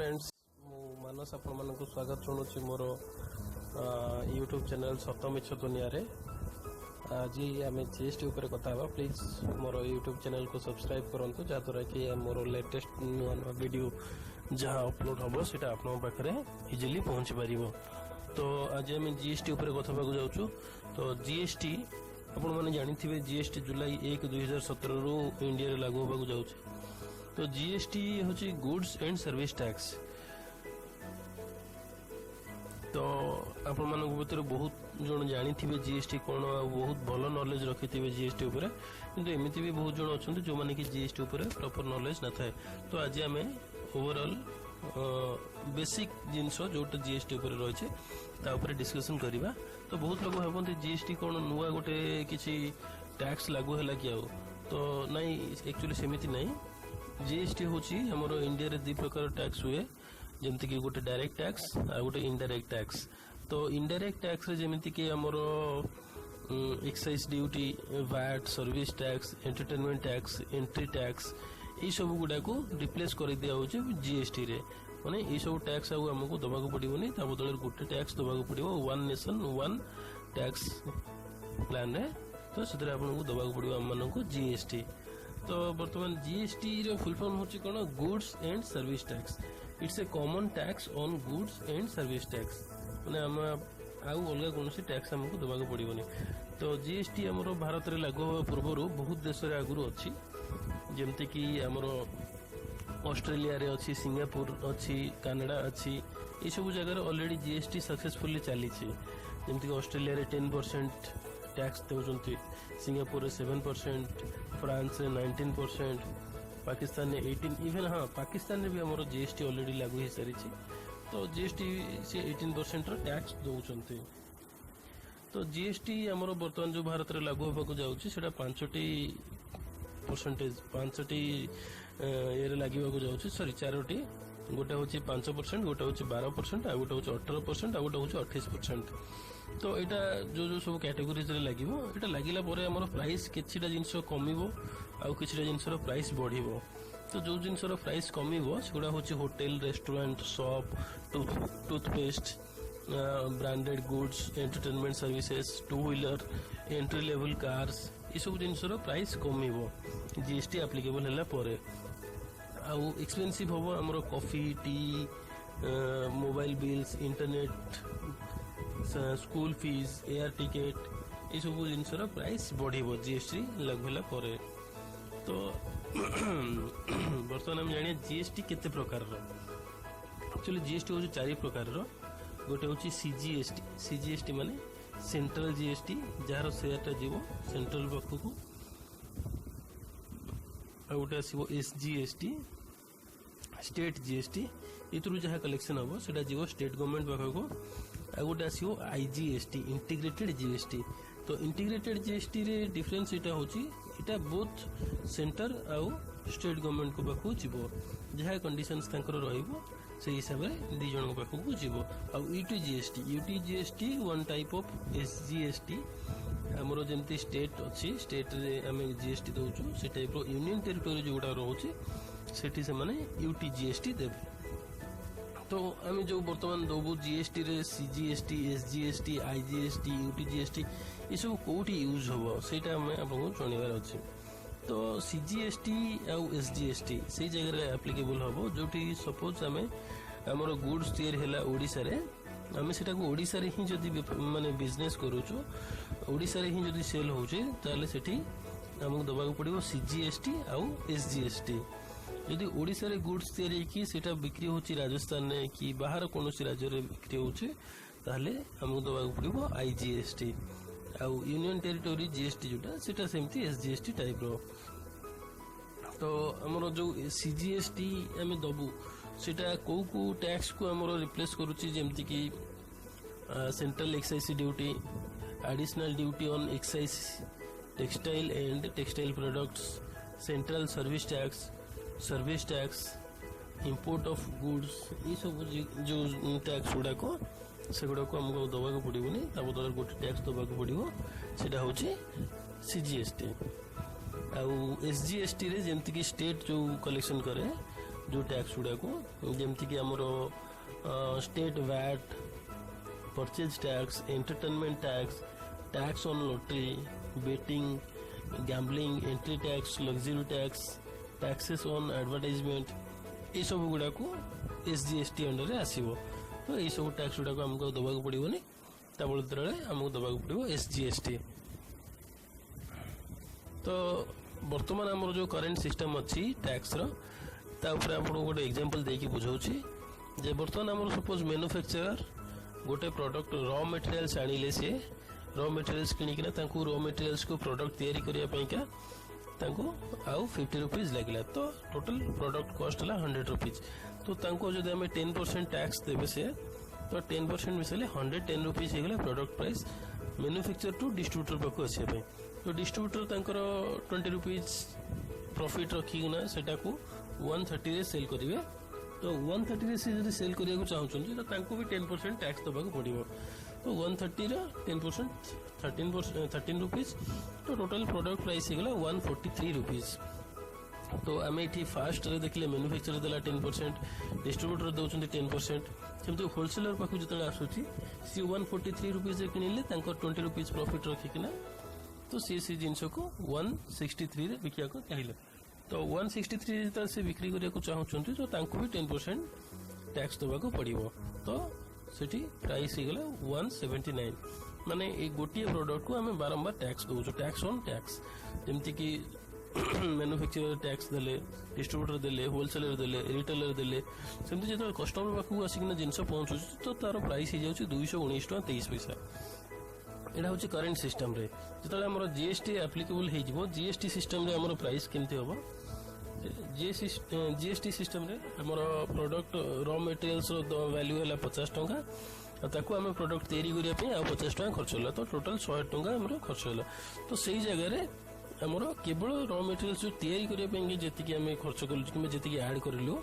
Friends मु मानस आपण मानक स्वागत जनाऊँ मोर यूट्यूब चैनल सत मिछ दुनिया रे। आज आम जीएसटी उपर कथा हवा। प्लीज मोर यूट्यूब चैनल को सब्सक्राइब करंतु जहाँद्वारा कि मोर लेटेस्ट नुआ नुआ वीडियो जहाँ अपलोड हम से पाखे इजिली पहुँची पार। तो आज आम जीएसटी उपर कथा जाऊँ। तो जीएसटी आपण मैंने जानी जीएसटी जुलाई 1 2017 रु इंडिया लागू होगा जाऊँ। तो जीएसटी हूँ गुड्स एंड सर्विस टैक्स। तो आपण मानक भितर बहुत जन जानी जीएसटी कौन बहुत भल नॉलेज रखी थे जीएसटी उपर, किंतु एमती भी बहुत जन अच्छा जो मैंने कि जीएसटी उपर प्रॉपर नॉलेज न थाए। तो आज आम ओवरऑल बेसिक जिनस जोटा जीएसटी उपर रही डिस्कसन करवा। तो बहुत लोग भावती जीएसटी कौन नुआ गोटे किसी टैक्स लागू है कि आउ, तो नाई एक्चुअली सेमती नहीं। जीएसटी हूँ आमर इंडिया रे दी प्रकार टैक्स हुए, जमती कि गोटे डायरेक्ट टैक्स आ गोटे इनडायरेक्ट टैक्स। तो इनडायरेक्ट टैक्स रे जमती कि आमर excise duty, VAT, service tax, entertainment tax, entry tax, ये सब गुड़ा को रिप्लेस कर दिया जीएसटी रे। माने ये सब टैक्स आमको दबा पड़ोनी, बदल गोटे टैक्स दबा पड़ो one nation one tax plan रे। तो से दबा पड़ो आम मानक जीएसटी। तो बर्तमान जीएसटी रो फुल फॉर्म होची कोन goods and service tax. It's a common tax on goods and service tax. माने हम आउ अलग कौन टैक्स हमको दबाक पड़ोनी। तो जीएसटी हमरो भारत रे लागू होवा पूर्व बहुत देश रे आगुरु अछि, जेमते कि हमरो ऑस्ट्रेलिया रे अछि, सिंगापुर अछि, कनाडा अछि। ये सब जगह रे ऑलरेडी जीएसटी सक्सेसफुली चली छी। जेमते कि ऑस्ट्रेलिया रे 10% टैक्स देउचंती, सिंगापुर रे 7%, फ्रांस रे 19%, पाकिस्तान ने 18, इवन हाँ पाकिस्तान में भी हमारा जीएसटी ऑलरेडी लागू हो सारी। तो जीएसटी से 18% टैक्स दौरान। तो जीएसटी आमर बर्तमान जो भारत में लागू होगा जाऊँगी से 5टी परसेंटेज 5टी ये लगे जाऊँगी, सॉरी 4टी। गोटे हूँ 5%, गोटे हूँ 12%, आ गोटे हूँ 18%, आ गोटे हूँ 28%। तो यहाँ जो सब कैटेगोरीज लगे ये लगिला प्राइस किछिटा जिनस कमिबो आउ किछिटा जिनसर प्राइस बढ़िबो। तो जो जिनसर प्राइस कमिबो सेगुड़ा होची hotel, restaurant, shop, toothpaste, branded goods, entertainment services, two wheeler, entry level cars, ये सब जिनसर प्राइस कमिबो जीएसटी एप्लिकेबल हैला परे। आउ एक्सपेंसिव होबो हमरो coffee, T, mobile bills, internet, school fees, air ticket, ये सब जिनसर प्राइस बढ़िबो जीएसटी लागू होला परे। तो बर्तमान हम जानिए जीएसटी केते प्रकार रो। एक्चुअली जीएसटी हो 4 प्रकार रो। गोटे होची सीजीएसटी। सीजीएसटी माने सेंट्रल जीएसटी, जार शेयरटा जीवो सेंट्रल पाखकू। आ गोटे आसीबो एसजीएसटी, स्टेट जीएसटी, इतरु जहाँ कलेक्शन हम सेटा जीवो स्टेट गवर्नमेंट पाखकू। आ गोटे आसीबो आईजीएसटी, इंटीग्रेटेड जीएसटी। तो इंटीग्रेटेड जीएसटी रे डिफरेंस एटा होची, एटा बोथ सेंटर आउ स्टेट गवर्नमेंट को पाखकू जीवो, जहाँ कंडीशंस तांकर रहिबो से हिसाब रे दी जन पाखकू जीवो। आ UTGST, UTGST one type of SGST. हमरो जेमती स्टेट अछि, स्टेट रे हमें जीएसटी दउछु, से टाइप रो यूनियन टेरिटोरी जोडा रहउछि सेठी से माने यूटीजीएसटी देबे। तो आम जो बर्तमान दबू जीएसटी रे सीजीएसटी, एसजीएसटी, आईजीएसटी, यूटीजीएसटी, ये सब कौटी यूज हम से आपको जानवर अच्छे। तो सीजीएसटी आउ एसजीएसटी से जगह एप्लिकेबल हम जो सपोज आम आमर गुड्स तैयारी है ओडिशा रे, आम से ओडिशा रे ही जदि माने बिजनेस करूचु, ओडिशा रे ही जदि सेल होचे ताले सेठी हमको दबाक पड़ो सीजीएसटी आउ एसजीएसटी। यदि ओडिशा रे गुड्स तैयारी की सेटा बिक्री होची राजस्थान ने कि बाहर कोनोसी राज्य रे बिक्री होची ताले हमको दबाक पड़ो आईजीएसटी। आउ यूनियन टेरिटोरी जीएसटी जोटा सेटा सेमती एसजीएसटी टाइप रो। तो हमरो जो सीजीएसटी आमे दबु सेटा को टैक्स को हमरो रिप्लेस करूची, जेमती कि central excise duty, additional duty on excise textile and textile products, central service tax, import of goods, ये सब जो टैक्स गुड़ा को सेगुड़ा को हमको दबाक पड़ोनी, बदल गोटे टैक्स दबाक पड़ो सेटा होची सीजीएसटी। आउ एसजीएसटी रे जेमती कि स्टेट जो कलेक्शन करे जो टैक्स गुड़ा को जमती कि आमर state VAT, purchase tax, entertainment tax, tax on lottery, betting, gambling, entry tax, luxury tax, taxes on advertisement, ये सब गुड़ा को SGST अंडर आसो। तो ये सब टैक्स गुड़ा को आमको दबाक पड़ोनी, ता बदले आमको दबाक पड़ो SGST। तो बर्तमान आमर जो करेन्ट सिस्टम अच्छी टैक्स रे आपको गोटे एग्जांपल देकी बुझाऊँगी जे बर्तमान आमर सपोज मैन्युफैक्चरर गोटे प्रोडक्ट रॉ मटेरियल्स आनिले सी रॉ मटेरियल्स किनिकिना तांको रॉ मटेरियल्स को प्रोडक्ट तैयारी करिया पई का तांको आउ 50 रुपीज लागला। तो टोटल प्रोडक्ट कॉस्ट हला 100 रुपीज। तो तांको जदि हमें 10% टैक्स देबे से तो 10% मिसले 110 रुपीज हेगला product price manufacture to distributor पाखु आसे पे। तो डिस्ट्रीब्यूटर तांकर 20 रुपीज प्रॉफिट रखिना सेटा को 130 रे सेल करिवे। तो 130 रे से जदि सेल करिया को चाहउछन तो तांको भी 10% टैक्स दबाक पड़िबो। तो 130 रे 10% 13 रुपीज। तो टोटल प्रोडक्ट प्राइस हेगला 143 रुपीज। तो आम ये फास्ट रे देखले मैन्युफैक्चर देला 10%, डिस्ट्रीब्यूटर दउछन 10%, सेमती होलसेलर पाखु जतले आसुची सी 143 रुपीज रे किनिले तांकर 20 रुपीज प्रॉफिट रखिकिना तो सी जिनस को 163 रे बिकिया को चाहिए। तो 163 जतले से बिक्री करिया को चाहउछन तो तांको भी 10% टैक्स दबाक पड़िबो। तो सेठी प्राइस हेगला 179। माने ए गोटिए प्रोडक्ट को आमे बारंबार टैक्स दउछो, टैक्स ऑन टैक्स। जेमति कि मैन्युफैक्चरर टैक्स देले, डिस्ट्रीब्यूटर देले, होलसेलर देले, रिटेलर देले, सेमति जतले कस्टमर पाखु आसिकिना जिनस पहुंचुछ तो तार प्राइस हे जाउछ 219 टका 23 पैसा। एटा होची करंट सिस्टम रे। जतले हमर GST एप्लीकेबल हे जिवो, GST सिस्टम रे हमर प्राइस केमते होबो, GST सिस्टम रे हमर प्रोडक्ट रॉ मटेरियल्स रो वैल्यू है 50 टका ताकू आम प्रोडक्ट तैयारी करिया पे आ 50 टका खर्च होला। तो टोटल 100 टका हमर खर्च होला। तो सेही जगह रे हमर केवल रॉ मटेरियल्स जो तैयारी करिया पे जेति कि हम खर्च करलु कि जेति कि ऐड करलु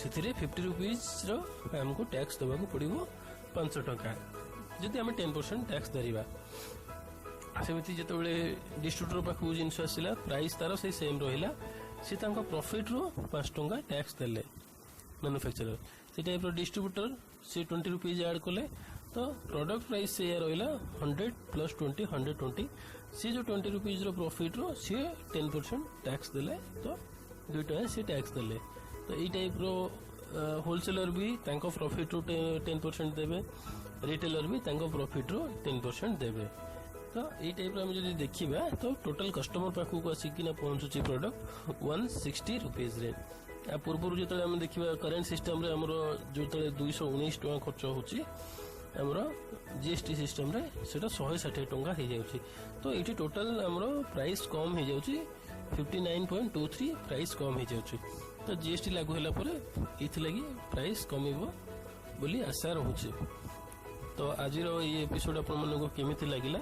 सेथिरे 50 रुपीज रो हमको टैक्स दबाको पड़िबो 500 टका जदि हम 10% टैक्स दरिबा। सेमिति जेतबेले डिस्ट्रीब्यूटर पाखु जिनस आसिला प्राइस तार से सेम रहिला, से तांको प्रॉफिट रो 5 टका टैक्स देले मैन्युफैक्चरर। से टाइप रो डिस्ट्रीब्यूटर से 20 रुपीज ऐड कले तो प्रोडक्ट प्राइस से रहिला 100 प्लस 20 120। से जो 20 रुपीज रो प्रॉफिट रो से 10% टैक्स देले तो 2 टका से टैक्स देले। तो ई टाइप रो होलसेलर भी तांको प्रॉफिट रो 10% देबे, रिटेलर भी तांको प्रॉफिट रो 10% देबे। तो ये टाइप हम जब देखा तो टोटल कस्टमर पाखु को आसिकिना पहुंचुची प्रोडक्ट 160 रुपीज रे। आ पूर्व जो आम देखा करेन्ट सिस्टम रे हमरो जो 219 टका खर्च होची हमरो GST सिस्टम रे सेटा 160 टका हे जाउची। तो एठी टोटल हमरो प्राइस कम हे जाउची 59.23 प्राइस कम हे जाउची। तो GST लागू होला परे इथि लागि प्राइस कमिबो बोली आशा रहूची। तो आज ये एपिसोड आपण मन को केमिति लागिला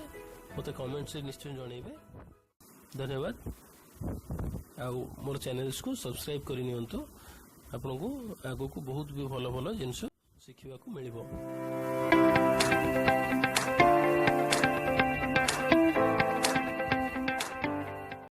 मते कमेंट से निश्चय जणैबे। धन्यवाद। आउ मोर चैनल्स को सब्सक्राइब करि नियंतु, आपन को आगो को बहुत भी भलो भलो जिंस शिखिबा को मिलिबो।